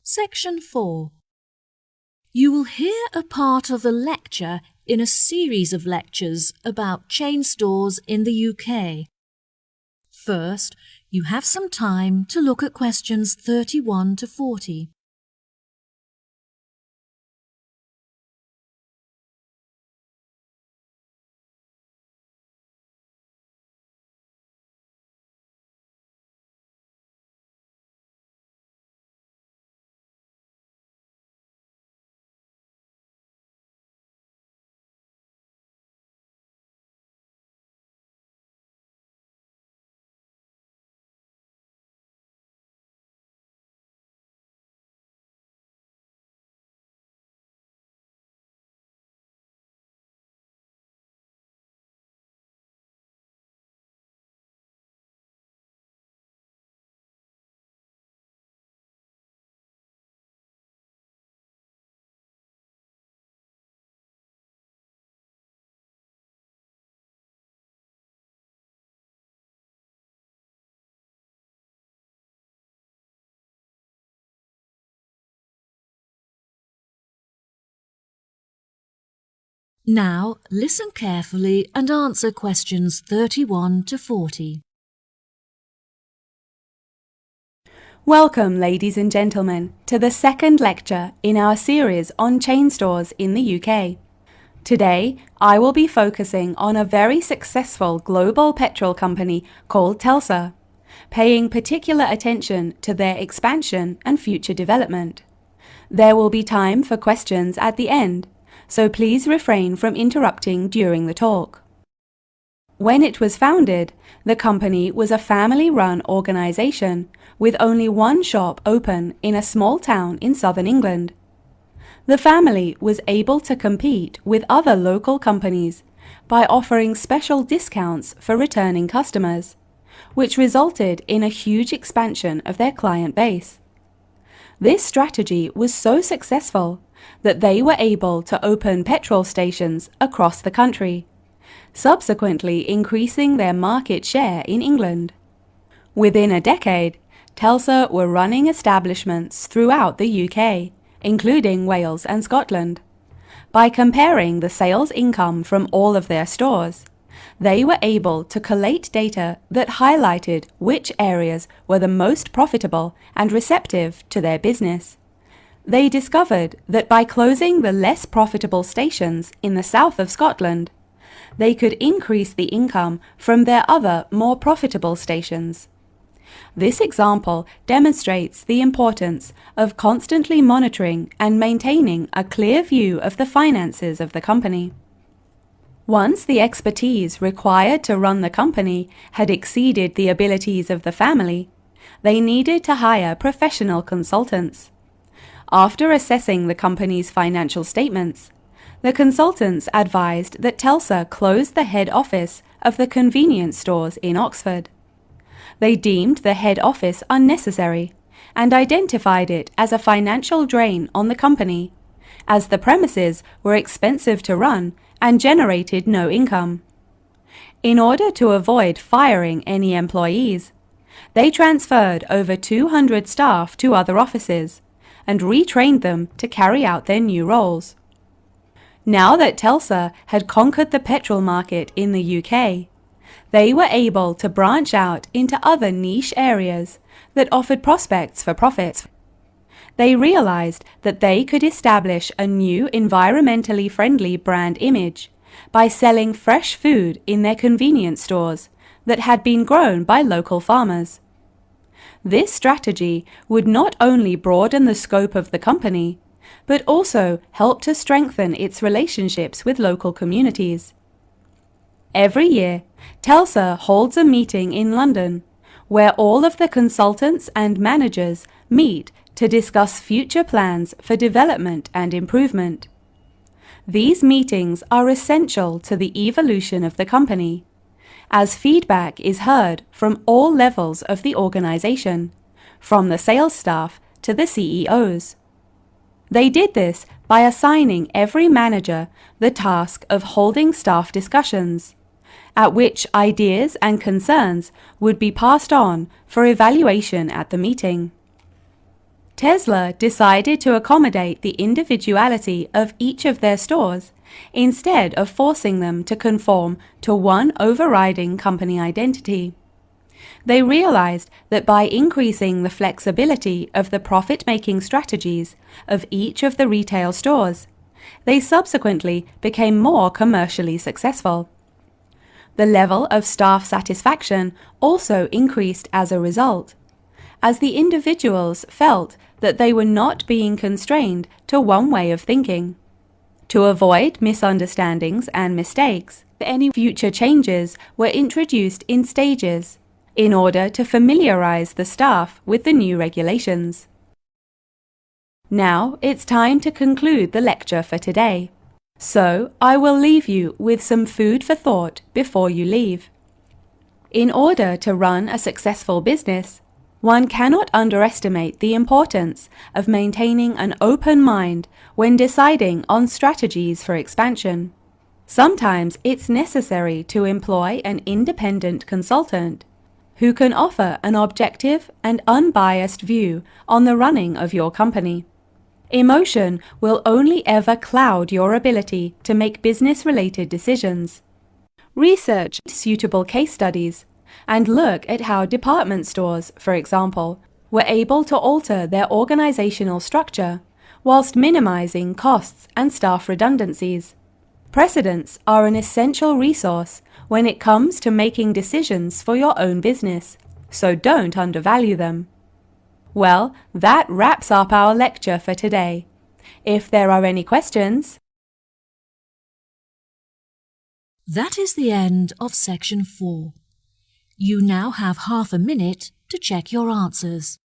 Section 4. You will hear a part of a lecture in a series of lectures about chain stores in the UK. First, you have some time to look at questions 31 to 40. Now, listen carefully and answer questions 31 to 40. Welcome, ladies and gentlemen, to the second lecture in our series on chain stores in the UK. Today, I will be focusing on a very successful global petrol company called Telstra, paying particular attention to their expansion and future development. There will be time for questions at the end, so please refrain from interrupting during the talk. When it was founded, the company was a family-run organization with only one shop open in a small town in southern England. The family was able to compete with other local companies by offering special discounts for returning customers, which resulted in a huge expansion of their client base. This strategy was so successful that they were able to open petrol stations across the country, subsequently increasing their market share in England. Within a decade, Telstra were running establishments throughout the UK, including Wales and Scotland. By comparing the sales income from all of their stores, they were able to collate data that highlighted which areas were the most profitable and receptive to their business. They discovered that by closing the less profitable stations in the south of Scotland, they could increase the income from their other more profitable stations. This example demonstrates the importance of constantly monitoring and maintaining a clear view of the finances of the company. Once the expertise required to run the company had exceeded the abilities of the family, they needed to hire professional consultants. After assessing the company's financial statements, the consultants advised that Telstra close the head office of the convenience stores in Oxford. They deemed the head office unnecessary and identified it as a financial drain on the company, as the premises were expensive to run and generated no income. In order to avoid firing any employees, they transferred over 200 staff to other offices and retrained them to carry out their new roles. Now that Telstra had conquered the petrol market in the UK, they were able to branch out into other niche areas that offered prospects for profits. They realized that they could establish a new environmentally friendly brand image by selling fresh food in their convenience stores that had been grown by local farmers. This strategy would not only broaden the scope of the company, but also help to strengthen its relationships with local communities. Every year, Telstra holds a meeting in London where all of the consultants and managers meet to discuss future plans for development and improvement. These meetings are essential to the evolution of the company, as feedback is heard from all levels of the organization, from the sales staff to the CEOs. They did this by assigning every manager the task of holding staff discussions, at which ideas and concerns would be passed on for evaluation at the meeting. Tesla decided to accommodate the individuality of each of their stores instead of forcing them to conform to one overriding company identity. They realized that by increasing the flexibility of the profit-making strategies of each of the retail stores, they subsequently became more commercially successful. The level of staff satisfaction also increased as a result, as the individuals felt that they were not being constrained to one way of thinking. To avoid misunderstandings and mistakes, any future changes were introduced in stages in order to familiarize the staff with the new regulations. Now it's time to conclude the lecture for today. So I will leave you with some food for thought before you leave. In order to run a successful business, one cannot underestimate the importance of maintaining an open mind when deciding on strategies for expansion. Sometimes it's necessary to employ an independent consultant who can offer an objective and unbiased view on the running of your company. Emotion will only ever cloud your ability to make business-related decisions. Research suitable case studies and look at how department stores, for example, were able to alter their organizational structure whilst minimizing costs and staff redundancies. Precedents are an essential resource when it comes to making decisions for your own business, so don't undervalue them. Well, that wraps up our lecture for today. If there are any questions, That is the end of section 4. You now have half a minute to check your answers.